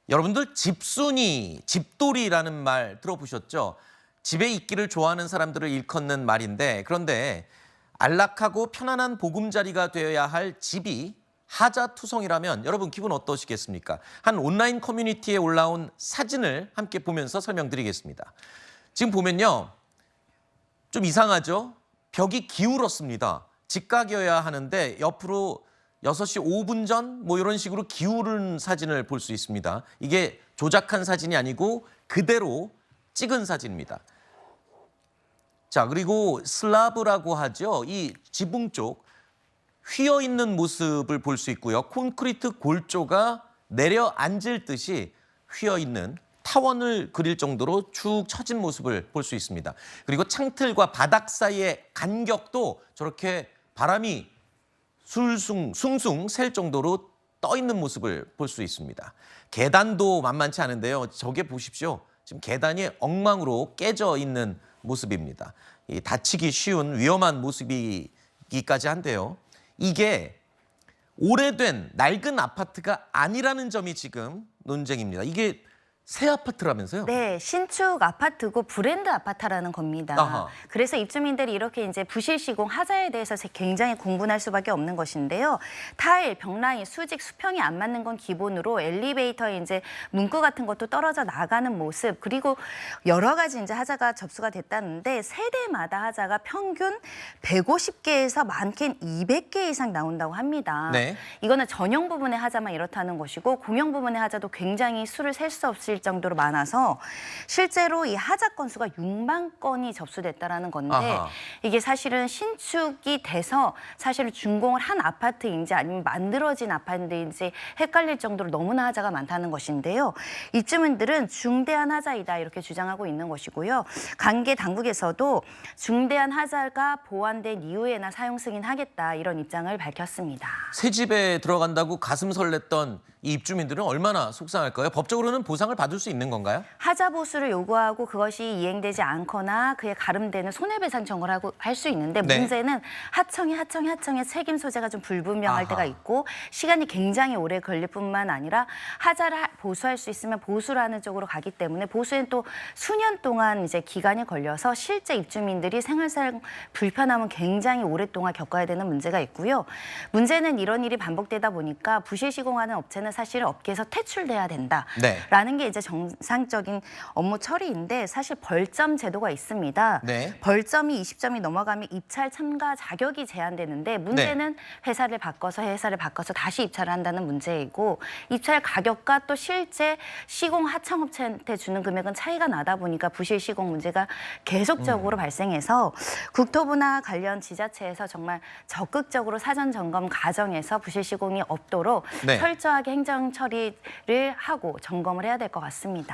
여러분들 집순이, 집돌이라는 말 들어보셨죠? 집에 있기를 좋아하는 사람들을 일컫는 말인데, 그런데 안락하고 편안한 보금자리가 되어야 할 집이 하자투성이라면 여러분 기분 어떠시겠습니까? 한 온라인 커뮤니티에 올라온 사진을 함께 보면서 설명드리겠습니다. 지금 보면요, 좀 이상하죠? 벽이 기울었습니다. 직각이어야 하는데 옆으로 6시 5분 전 뭐 이런 식으로 기울은 사진을 볼 수 있습니다. 이게 조작한 사진이 아니고 그대로 찍은 사진입니다. 자, 그리고 슬라브라고 하죠. 이 지붕 쪽 휘어 있는 모습을 볼 수 있고요. 콘크리트 골조가 내려앉을 듯이 휘어 있는 타원을 그릴 정도로 축 처진 모습을 볼 수 있습니다. 그리고 창틀과 바닥 사이의 간격도 저렇게 바람이 숭숭 셀 정도로 떠 있는 모습을 볼 수 있습니다. 계단도 만만치 않은데요. 저게 보십시오. 지금 계단이 엉망으로 깨져 있는 모습입니다. 이 다치기 쉬운 위험한 모습이기까지 한데요. 이게 오래된 낡은 아파트가 아니라는 점이 지금 논쟁입니다. 이게 새 아파트라면서요? 네, 신축 아파트고 브랜드 아파트라는 겁니다. 아하. 그래서 입주민들이 이렇게 이제 부실 시공 하자에 대해서 굉장히 공분할 수밖에 없는 것인데요. 타일, 벽라인, 수직, 수평이 안 맞는 건 기본으로 엘리베이터에 이제 문구 같은 것도 떨어져 나가는 모습, 그리고 여러 가지 이제 하자가 접수가 됐다는데 세대마다 하자가 평균 150개에서 많게는 200개 이상 나온다고 합니다. 네. 이거는 전용 부분의 하자만 이렇다는 것이고 공용 부분의 하자도 굉장히 수를 셀 수 없을 정도로 많아서 실제로 이 하자 건수가 6만 건이 접수됐다라는 건데 아하. 이게 사실은 신축이 돼서 사실은 준공을 한 아파트인지 아니면 만들어진 아파트인지 헷갈릴 정도로 너무나 하자가 많다는 것인데요. 입주민들은 중대한 하자이다 이렇게 주장하고 있는 것이고요. 관계 당국에서도 중대한 하자가 보완된 이후에나 사용 승인하겠다 이런 입장을 밝혔습니다. 새 집에 들어간다고 가슴 설렜던 이 입주민들은 얼마나 속상할까요? 법적으로는 보상을 받을 수 있는 건가요? 하자 보수를 요구하고 그것이 이행되지 않거나 그에 가름되는 손해배상 청구를 할 수 있는데 네. 문제는 하청의 책임 소재가 좀 불분명할 아하. 때가 있고 시간이 굉장히 오래 걸릴 뿐만 아니라 하자를 보수할 수 있으면 보수를 하는 쪽으로 가기 때문에 보수엔 또 수년 동안 이제 기간이 걸려서 실제 입주민들이 생활상 불편함은 굉장히 오랫동안 겪어야 되는 문제가 있고요. 문제는 이런 일이 반복되다 보니까 부실 시공하는 업체는 사실 업계에서 퇴출돼야 된다라는 네. 게 이제 정상적인 업무 처리인데 사실 벌점 제도가 있습니다. 네. 벌점이 20점이 넘어가면 입찰 참가 자격이 제한되는데 문제는 회사를 바꿔서 다시 입찰을 한다는 문제이고 입찰 가격과 또 실제 시공 하청업체한테 주는 금액은 차이가 나다 보니까 부실 시공 문제가 계속적으로 발생해서 국토부나 관련 지자체에서 정말 적극적으로 사전 점검 과정에서 부실 시공이 없도록 네. 철저하게 행정 처리를 하고 점검을 해야 될 것 같습니다.